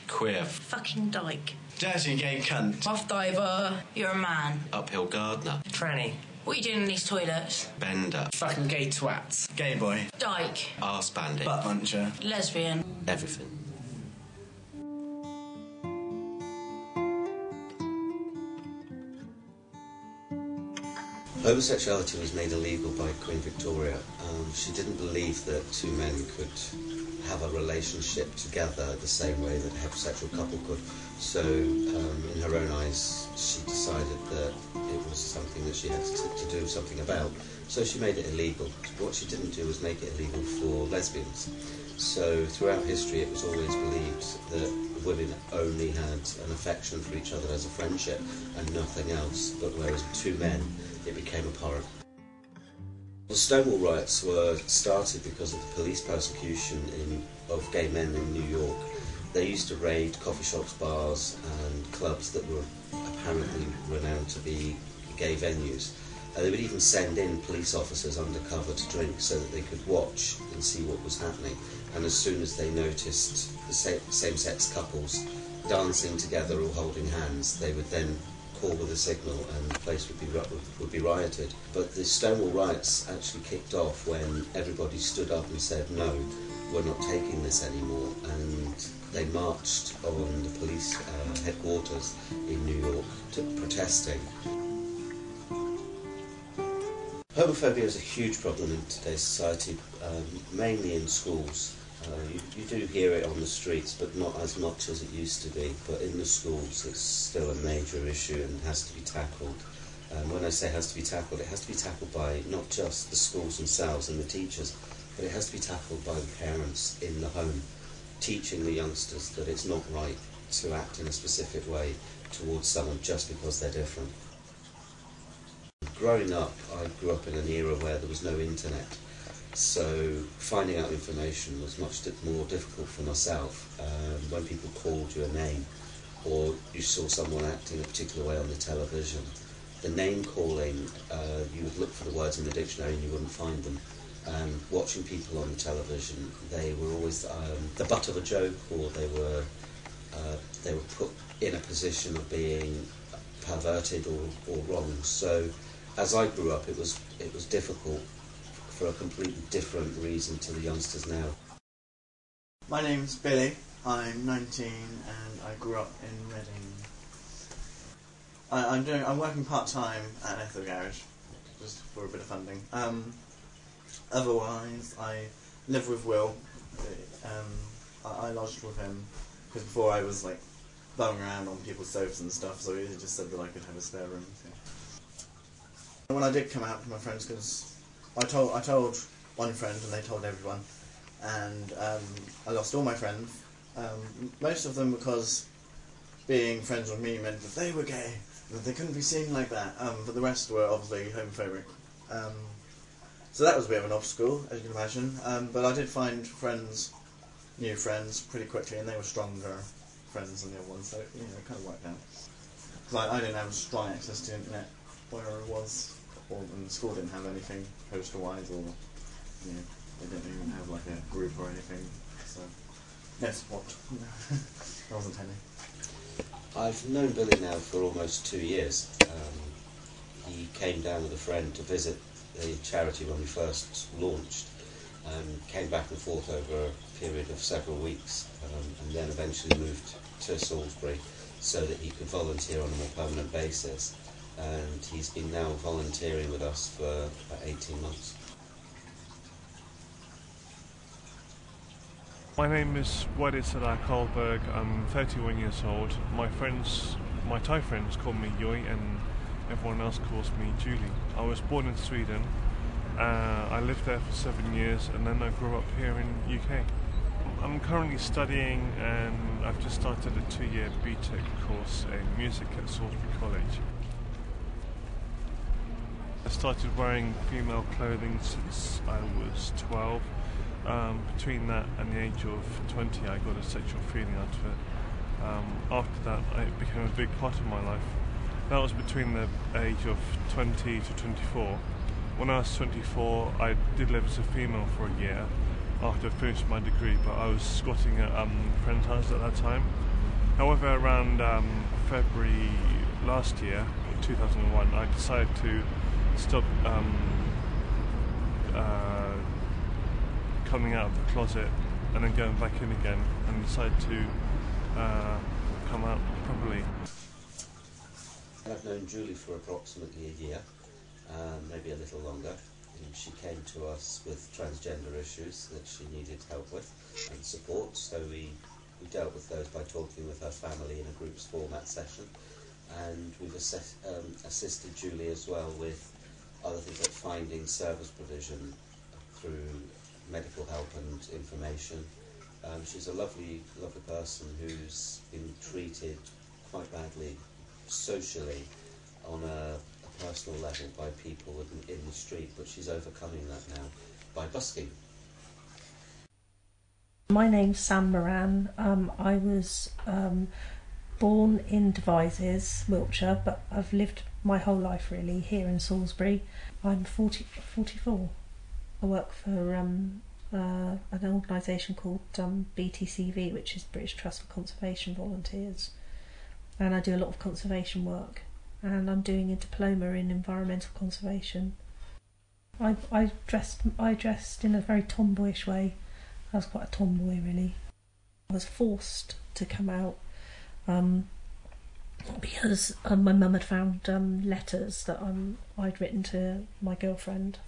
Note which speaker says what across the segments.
Speaker 1: Queer.
Speaker 2: Fucking dyke.
Speaker 3: Dirty gay cunt.
Speaker 2: Off diver. You're a man.
Speaker 1: Uphill gardener.
Speaker 4: Tranny.
Speaker 2: What are you doing in these toilets?
Speaker 1: Bender.
Speaker 4: Fucking gay twats.
Speaker 3: Gay boy.
Speaker 2: Dyke.
Speaker 1: Arse bandit.
Speaker 3: Butt muncher.
Speaker 2: Lesbian.
Speaker 1: Everything. Homosexuality was made illegal by Queen Victoria. She didn't believe that two men could have a relationship together the same way that a heterosexual couple could. So, in her own eyes, she decided that it was something that she had to do something about. So she made it illegal. What she didn't do was make it illegal for lesbians. So throughout history it was always believed that women only had an affection for each other as a friendship and nothing else, but whereas two men, it became abhorrent. The Stonewall Riots were started because of the police persecution of gay men in New York. They used to raid coffee shops, bars and clubs that were apparently renowned to be gay venues. They would even send in police officers undercover to drink so that they could watch and see what was happening. And as soon as they noticed the same-sex couples dancing together or holding hands, they would then call with a signal and the place would be rioted. But the Stonewall Riots actually kicked off when everybody stood up and said, no, we're not taking this anymore. And they marched on the police headquarters in New York protesting. Homophobia is a huge problem in today's society, mainly in schools. You do hear it on the streets, but not as much as it used to be. But in the schools, it's still a major issue and has to be tackled. When I say has to be tackled, it has to be tackled by not just the schools themselves and the teachers, but it has to be tackled by the parents in the home, teaching the youngsters that it's not right to act in a specific way towards someone just because they're different. Growing up, I grew up in an era where there was no internet, so finding out information was much more difficult for myself. When people called you a name, or you saw someone acting a particular way on the television, the name calling, you would look for the words in the dictionary and you wouldn't find them. Watching people on the television, they were always the butt of a joke, or they were put in a position of being perverted or wrong. So as I grew up, it was difficult for a completely different reason to the youngsters now.
Speaker 3: My name's Billy. I'm 19 and I grew up in Reading. I'm working part-time at Esso garage, just for a bit of funding. Otherwise, I live with Will. I lodged with him because before I was like bumming around on people's sofas and stuff, so he just said that I could have a spare room. So. When I did come out to my friends, because I told one friend and they told everyone, and I lost all my friends. Most of them because being friends with me meant that they were gay, that they couldn't be seen like that. But the rest were obviously homophobic. So that was a bit of an obstacle, as you can imagine. But I did find new friends, pretty quickly, and they were stronger friends than the other ones. So it kind of worked out. Because I didn't have strong access to the internet where I was. And the school didn't have anything poster-wise, or they didn't even have like a group or anything. So no support. There wasn't any.
Speaker 1: I've known Billy now for almost 2 years. He came down with a friend to visit the charity when we first launched, came back and forth over a period of several weeks, and then eventually moved to Salisbury so that he could volunteer on a more permanent basis. And he's been now volunteering with us for about 18 months.
Speaker 5: My name is Wadid Salah Karlberg. I'm 31 years old. My Thai friends call me Yoi, and everyone else calls me Julie. I was born in Sweden. I lived there for 7 years, and then I grew up here in UK. I'm currently studying, and I've just started a 2-year BTEC course in music at Salisbury College. I started wearing female clothing since I was 12. Between that and the age of 20, I got a sexual feeling out of it. After that, it became a big part of my life. That was between the age of 20 to 24. When I was 24, I did live as a female for a year after I finished my degree, but I was squatting at a friend's house at that time. However, around February last year, 2001, I decided to stop coming out of the closet and then going back in again, and decided to come out properly.
Speaker 1: I've known Julie for approximately a year, maybe a little longer. She came to us with transgender issues that she needed help with and support, so we dealt with those by talking with her family in a groups format session, and we've assisted Julie as well with other things like finding service provision through medical help and information. She's a lovely person who's been treated quite badly socially on a personal level by people in the street, but she's overcoming that now by busking.
Speaker 4: My name's Sam Moran. I was born in Devizes, Wiltshire, but I've lived my whole life really here in Salisbury. I'm 44. I work for an organisation called BTCV, which is British Trust for Conservation Volunteers, and I do a lot of conservation work, and I'm doing a diploma in environmental conservation. I dressed in a very tomboyish way. I was quite a tomboy really. I was forced to come out because my mum had found letters that I'd written to my girlfriend,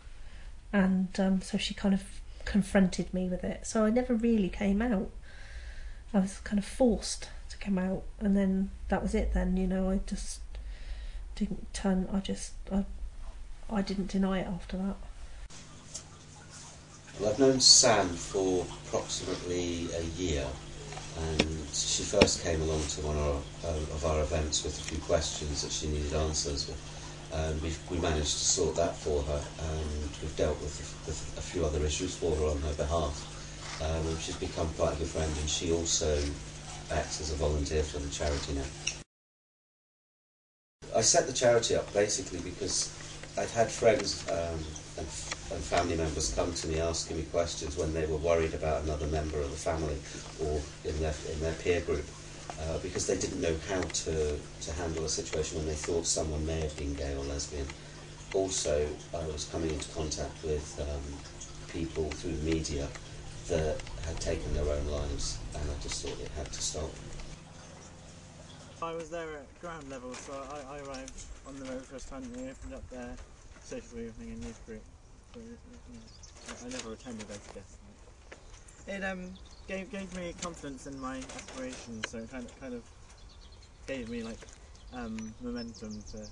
Speaker 4: and so she kind of confronted me with it. So I never really came out. I was kind of forced to come out, and then that was it then, I just didn't turn, I didn't deny it after that.
Speaker 1: Well, I've known Sam for approximately a year, and she first came along to one of our events with a few questions that she needed answers with. We managed to sort that for her, and we've dealt with a few other issues for her on her behalf. She's become quite a good friend, and she also acts as a volunteer for the charity now. I set the charity up basically because I'd had friends and family members come to me asking me questions when they were worried about another member of the family or in their peer group, because they didn't know how to handle a situation when they thought someone may have been gay or lesbian. Also, I was coming into contact with people through media that had taken their own lives, and I just thought it had to stop.
Speaker 3: I was there at ground level, so I arrived on the very first time they opened up their social evening and youth group. So, I never attended, I guess. It gave me confidence in my aspirations, so it kind of gave me momentum to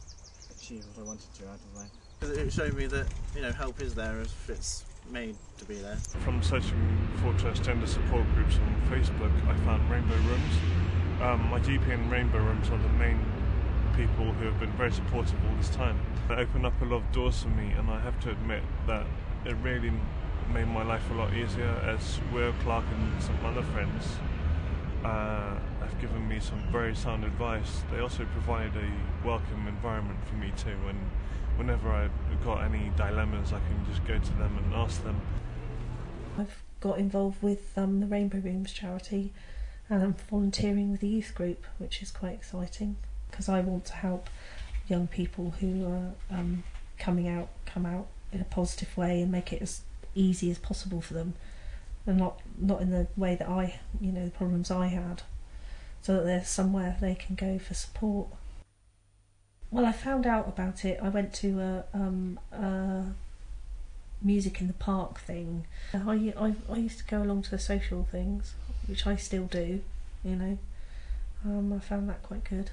Speaker 3: achieve what I wanted to out of life. Because it showed me that help is there if it's made to be there.
Speaker 5: From searching for transgender support groups on Facebook, I found Rainbow Rooms. My GP and Rainbow Rooms are the main people who have been very supportive all this time. They opened up a lot of doors for me, and I have to admit that it really made my life a lot easier, as Will, Clark and some other friends have given me some very sound advice. They also provide a welcome environment for me too, and whenever I've got any dilemmas I can just go to them and ask them.
Speaker 4: I've got involved with the Rainbow Rooms charity, and I'm volunteering with the youth group, which is quite exciting because I want to help young people who are come out in a positive way and make it as easy as possible for them, and not in the way that the problems I had, so that there's somewhere they can go for support. Well, I found out about it. I went to a music in the park thing. I used to go along to the social things, which I still do, I found that quite good.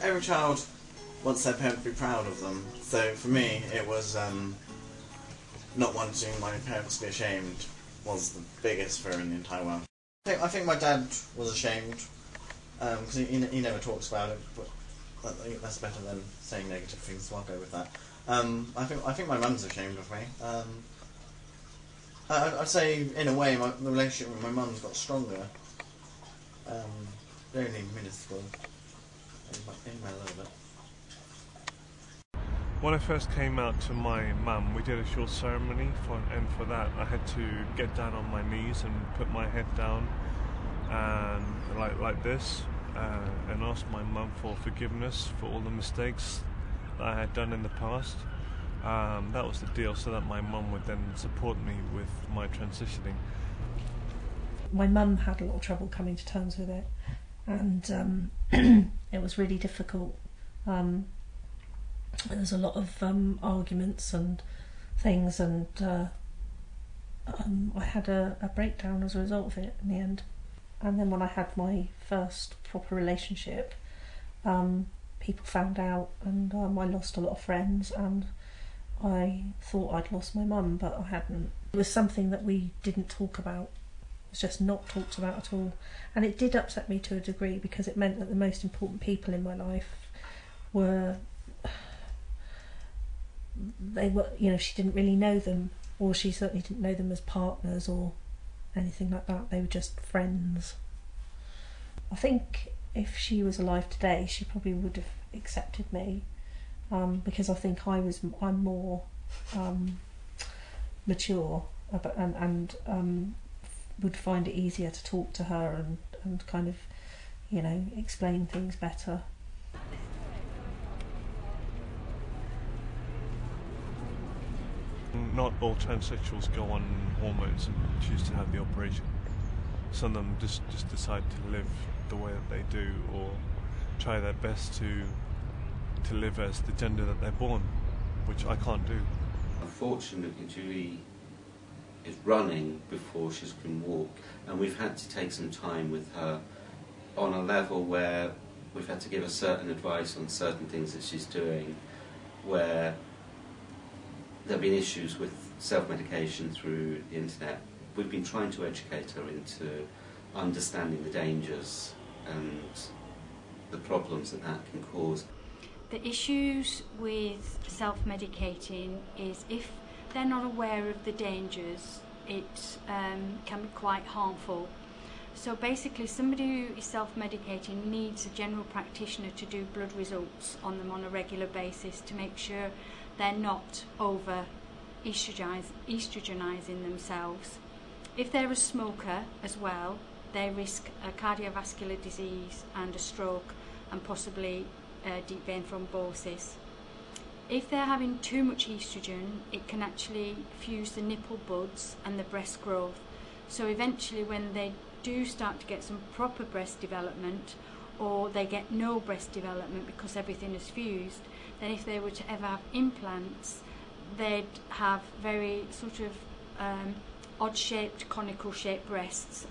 Speaker 3: Every child wants their parent to be proud of them, so for me it was not wanting my parents to be ashamed was the biggest fear in the entire world. I think my dad was ashamed because he never talks about it, but I think that's better than saying negative things, so I'll go with that. I think my mum's ashamed of me. I'd say, in a way, the relationship with my mum's got stronger. Only minuscule. In my little bit.
Speaker 5: When I first came out to my mum, we did a short ceremony, and for that I had to get down on my knees and put my head down, and like this, and ask my mum for forgiveness for all the mistakes that I had done in the past. That was the deal, so that my mum would then support me with my transitioning.
Speaker 4: My mum had a lot of trouble coming to terms with it, and it was really difficult. There was a lot of arguments and things, and I had a breakdown as a result of it in the end. And then when I had my first proper relationship, people found out, and I lost a lot of friends, and I thought I'd lost my mum, but I hadn't. It was something that we didn't talk about. It was just not talked about at all. And it did upset me to a degree, because it meant that the most important people in my life were... she didn't really know them, or she certainly didn't know them as partners or anything like that. They were just friends. I think if she was alive today, she probably would have accepted me, because I think I'm more mature and would find it easier to talk to her and kind of, explain things better.
Speaker 5: Not all transsexuals go on hormones and choose to have the operation. Some of them just decide to live the way that they do, or try their best to live as the gender that they're born, which I can't do.
Speaker 1: Unfortunately, Julie is running before she can walk, and we've had to take some time with her on a level where we've had to give her certain advice on certain things that she's doing, where there have been issues with self-medication through the internet. We've been trying to educate her into understanding the dangers and the problems that can cause.
Speaker 6: The issues with self-medicating is if they're not aware of the dangers, it can be quite harmful. So basically, somebody who is self-medicating needs a general practitioner to do blood results on them on a regular basis to make sure they're not over estrogenizing themselves. If they're a smoker as well, they risk a cardiovascular disease and a stroke, and possibly deep vein thrombosis. If they're having too much estrogen, it can actually fuse the nipple buds and the breast growth. So eventually, when they do start to get some proper breast development, or they get no breast development because everything is fused, then if they were to ever have implants, they'd have very sort of odd-shaped, conical-shaped breasts.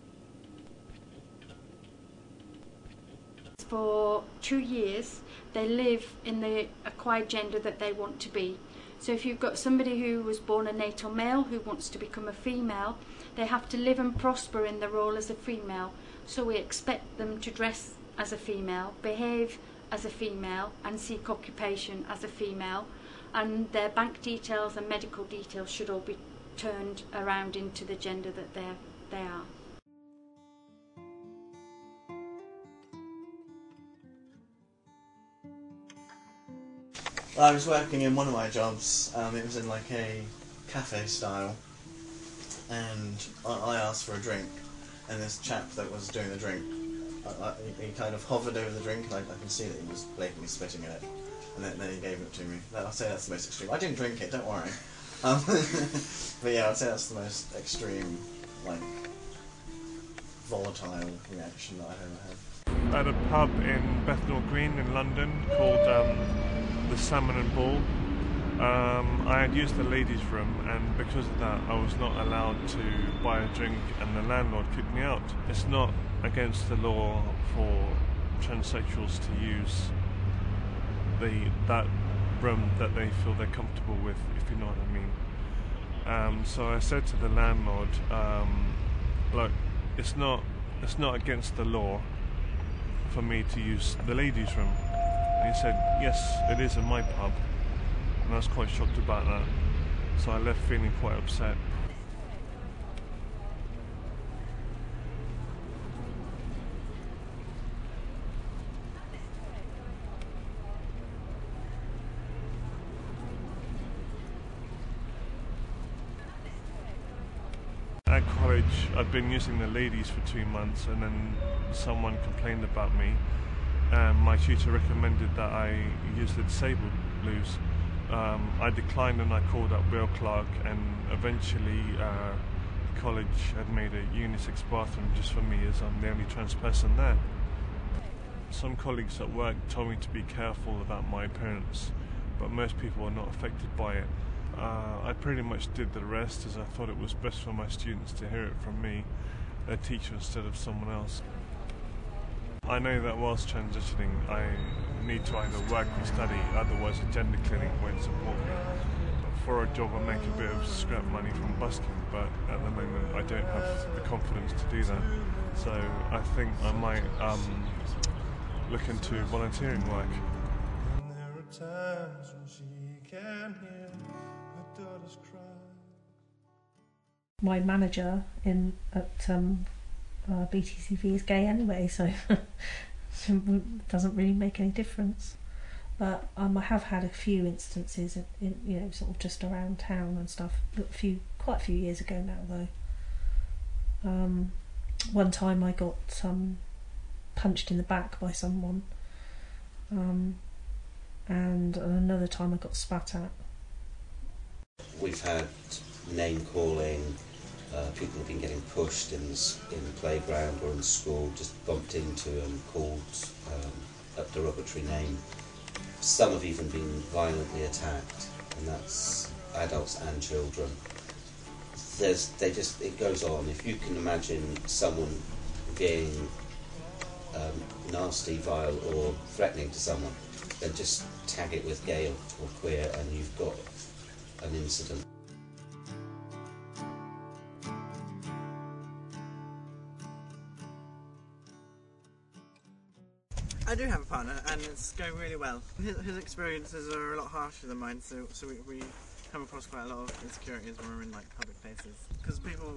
Speaker 6: For 2 years, they live in the acquired gender that they want to be. So if you've got somebody who was born a natal male who wants to become a female, they have to live and prosper in the role as a female. So we expect them to dress as a female, behave as a female, and seek occupation as a female, and their bank details and medical details should all be turned around into the gender that they are.
Speaker 3: I was working in one of my jobs, it was in like a cafe style, and I asked for a drink, and this chap that was doing the drink, he kind of hovered over the drink, and I can see that he was blatantly spitting in it, and then he gave it to me. I'll say that's the most extreme. I didn't drink it, don't worry. But yeah, I'd say that's the most extreme, like, volatile reaction that I've ever had.
Speaker 5: At a pub in Bethnal Green in London called the Salmon and Ball, I had used the ladies' room, and because of that I was not allowed to buy a drink, and the landlord kicked me out. It's not against the law for transsexuals to use that room that they feel they're comfortable with, if you know what I mean. So I said to the landlord, look, it's not against the law for me to use the ladies' room. And he said, yes, it is in my pub. and I was quite shocked about that. So I left feeling quite upset. At college, I'd been using the ladies for 2 months, and then someone complained about me, and my tutor recommended that I use the disabled loos. I declined and I called up Will Clark, and eventually the college had made a unisex bathroom just for me, as I'm the only trans person there. Some colleagues at work told me to be careful about my appearance, but most people are not affected by it. I pretty much did the rest, as I thought it was best for my students to hear it from me, their teacher, instead of someone else. I know that whilst transitioning, I need to either work or study, otherwise a gender clinic won't support me. But for a job I make a bit of scrap money from busking, but at the moment I don't have the confidence to do that. So I think I might look into volunteering work.
Speaker 7: And there are times when she can hear her daughters cry.
Speaker 4: My manager at BTCV is gay anyway, so it doesn't really make any difference. But I have had a few instances in sort of just around town and stuff. Quite a few years ago now, though. One time I got punched in the back by someone, and another time I got spat at.
Speaker 1: We've had name calling. People have been getting pushed in the playground or in school, just bumped into and called a derogatory name. Some have even been violently attacked, and that's adults and children. It goes on. If you can imagine someone being nasty, vile or threatening to someone, then just tag it with gay or queer and you've got an incident.
Speaker 3: I do have a partner, and it's going really well. His experiences are a lot harsher than mine, so we come across quite a lot of insecurities when we're in like public places, because people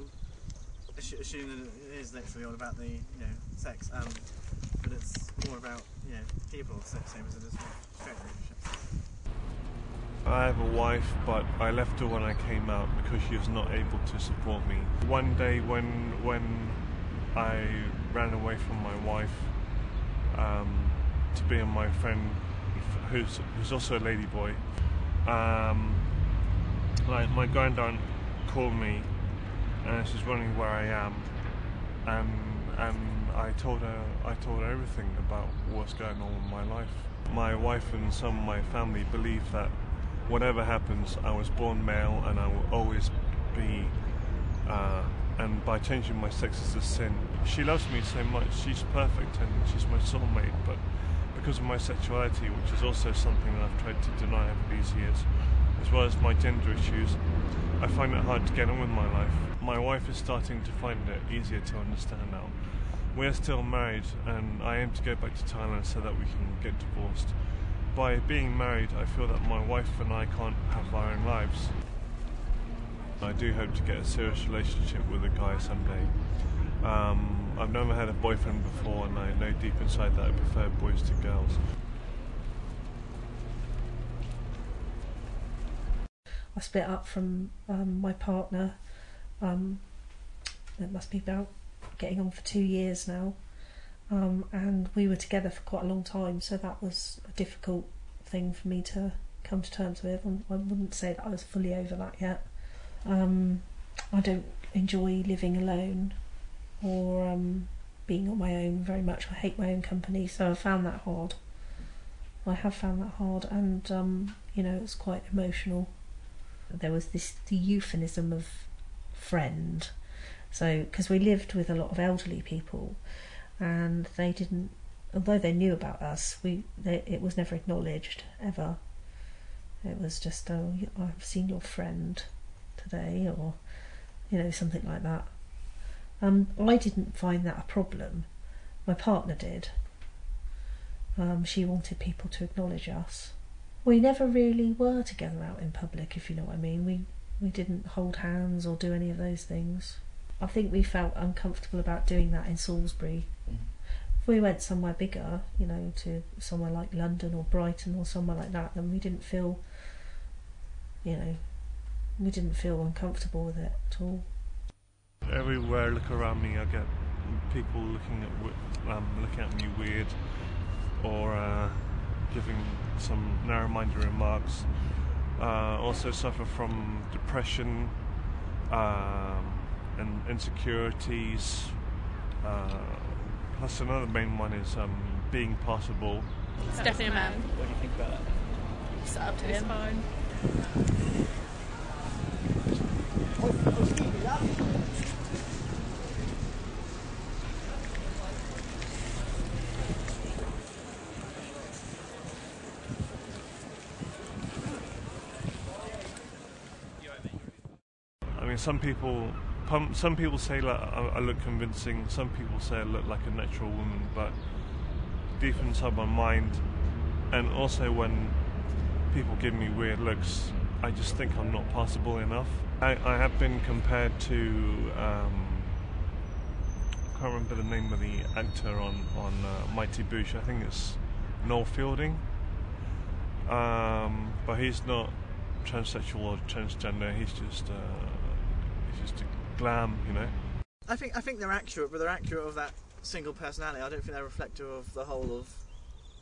Speaker 3: assume that it is literally all about the sex, but it's more about people, same as it is straight relationships.
Speaker 5: I have a wife, but I left her when I came out because she was not able to support me. One day when I ran away from my wife to be with my friend who's also a ladyboy, my granddaughter called me and she's wondering where I am, and I told her everything about what's going on in my life. My wife and some of my family believe that whatever happens, I was born male and I will always be, and by changing my sex is a sin. She loves me so much, she's perfect and she's my soulmate, but because of my sexuality, which is also something that I've tried to deny over these years, as well as my gender issues, I find it hard to get on with my life. My wife is starting to find it easier to understand now. We are still married and I aim to go back to Thailand so that we can get divorced. By being married, I feel that my wife and I can't have our own lives. I do hope to get a serious relationship with a guy someday. I've never had a boyfriend before, and I know deep inside that I prefer boys to girls.
Speaker 4: I split up from my partner. It must be about getting on for 2 years now. And we were together for quite a long time, so that was a difficult thing for me to come to terms with. I wouldn't say that I was fully over that yet. I don't enjoy living alone or being on my own very much. I hate my own company, so I found that hard. I have found that hard, and it's quite emotional. There was the euphemism of friend, so because we lived with a lot of elderly people, and they didn't, although they knew about us, it was never acknowledged ever. It was just, oh, I've seen your friend today, or something like that. I didn't find that a problem. My partner did. She wanted people to acknowledge us, We never really were together out in public, if you know what I mean. We didn't hold hands or do any of those things. I think we felt uncomfortable about doing that in Salisbury. If we went somewhere bigger, you know, to somewhere like London or Brighton or somewhere like that, then we didn't feel, you know, we didn't feel uncomfortable with it at all.
Speaker 5: Everywhere I look around me, I get people looking at me weird, or giving some narrow-minded remarks. Also suffer from depression and insecurities. Plus another main one is being passable.
Speaker 8: It's definitely a man.
Speaker 9: What do you think about that?
Speaker 8: It's up to him.
Speaker 9: Fine.
Speaker 5: I mean, some people say like I look convincing. Some people say I look like a natural woman, but deep inside my mind, and also when people give me weird looks, I just think I'm not passable enough. I have been compared to I can't remember the name of the actor on Mighty Boosh. I think it's Noel Fielding, but he's not transsexual or transgender. He's just a glam, you know.
Speaker 10: I think they're accurate, but they're accurate of that single personality. I don't think they're reflective of the whole of,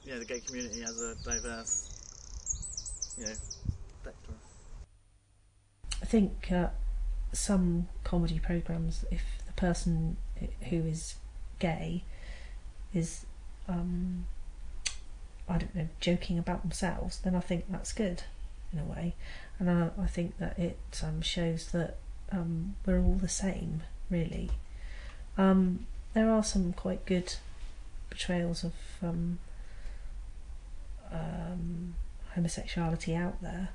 Speaker 10: you know, the gay community as a diverse, you know, vector.
Speaker 4: I think some comedy programmes, if the person who is gay is, I don't know, joking about themselves, then I think that's good in a way, and I think that it shows that we're all the same, really. There are some quite good portrayals of homosexuality out there.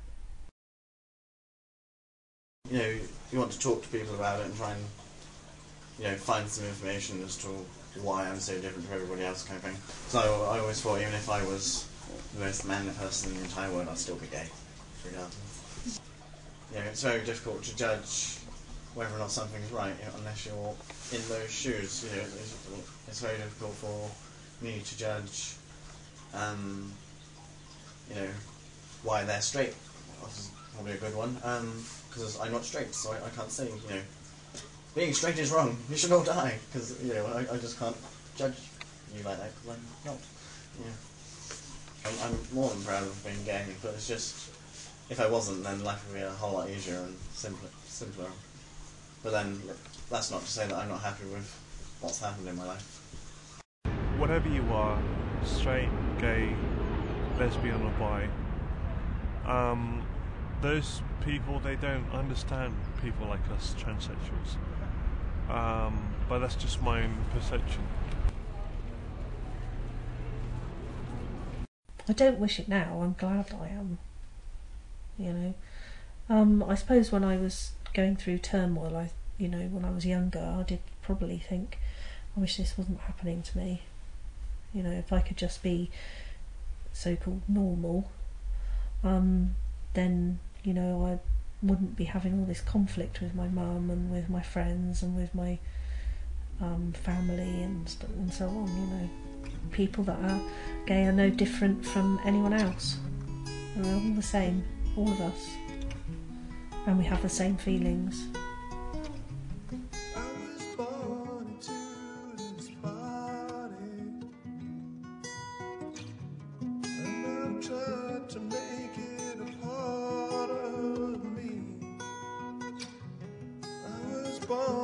Speaker 3: You know, you want to talk to people about it and try and, you know, find some information as to why I'm so different from everybody else, kind of thing. So I always thought, even if I was the most manly person in the entire world, I'd still be gay, regardless. You know, it's very difficult to judge whether or not something's right, you know, unless you're in those shoes. You know, it's very difficult for me to judge, you know, why they're straight. This is probably a good one, because I'm not straight, so I can't say, you know, being straight is wrong, you should all die, because, you know, I just can't judge you like that, because I'm not. You know. I'm more than proud of being gay, but it's just, if I wasn't, then life would be a whole lot easier and simpler. But then, that's not to say that I'm not happy with what's happened in my life.
Speaker 5: Whatever you are, straight, gay, lesbian or bi, those people, they don't understand people like us transsexuals. But that's just my own perception.
Speaker 4: I don't wish it now. I'm glad I am. You know, I suppose when I was going through turmoil, when I was younger, I did probably think, I wish this wasn't happening to me. You know, if I could just be so-called normal, then, you know, I wouldn't be having all this conflict with my mum and with my friends and with my family and so on, you know. People that are gay are no different from anyone else. We're all the same, all of us. And we have the same feelings.
Speaker 7: Born